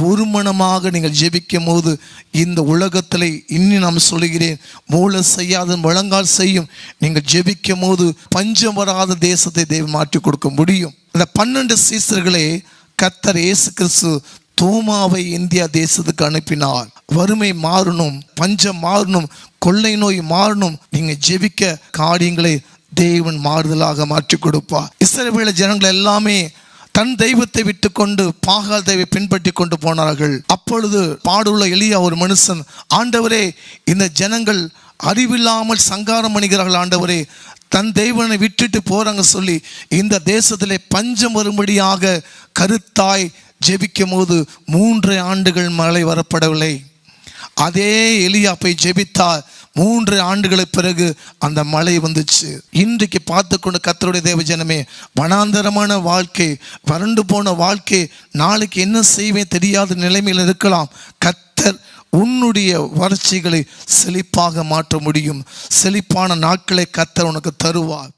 ஒரு மனமாக நீங்கள் ஜெபிக்கும் போது இந்த உலகத்தில் இன்னும் நான் சொல்லுகிறேன், மூளை செய்யாத முழங்கால் செய்யும். நீங்கள் ஜெபிக்கும் போது பஞ்சம் வராத தேசத்தை தேவன் மாற்றி கொடுக்க முடியும். அந்த 12 சீசர்களே கர்த்தர் இயேசு கிறிஸ்து தோமாவை இந்தியா தேசத்துக்கு அனுப்பினார். வறுமை மாறணும், பஞ்சம் மாறணும், கொள்ளை நோய் மாறணும். நீங்க ஜெபிக்க காரியங்களை தேவன் மாறுதலாக மாற்றி கொடுப்பார். இஸ்ரவேல் ஜனங்கள் எல்லாமே தன் தெய்வத்தை விட்டு கொண்டு பாகால் தெய்வை பின்பற்றி கொண்டு போனார்கள். அப்பொழுது பாடுள்ள எலியா ஒரு மனுஷன், ஆண்டவரே, இந்த ஜனங்கள் அறிவில்லாமல் சங்காரம் பண்ணுகிறார்கள், ஆண்டவரே, தன் தெய்வனை விட்டுட்டு போறாங்க சொல்லி இந்த தேசத்திலே பஞ்சம் வரும்படியாக கருத்தாய் ஜெபிக்கும் போது 3 ஆண்டுகள் மழை வரப்படவில்லை. அதே எலியா போய் ஜெபித்தார். 3 ஆண்டுகளுக்கு பிறகு அந்த மழை வந்துச்சு. இன்றைக்கு பார்த்து கொண்டு கர்த்தருடைய தேவ ஜனமே, வனாந்தரமான வாழ்க்கை, வறண்டு போன வாழ்க்கை, நாளைக்கு என்ன செய்வேன் தெரியாத நிலைமையில் இருக்கலாம். கர்த்தர் உன்னுடைய வறட்சிகளை செழிப்பாக மாற்ற முடியும். செழிப்பான நாட்களை கர்த்தர் உனக்கு தருவார்.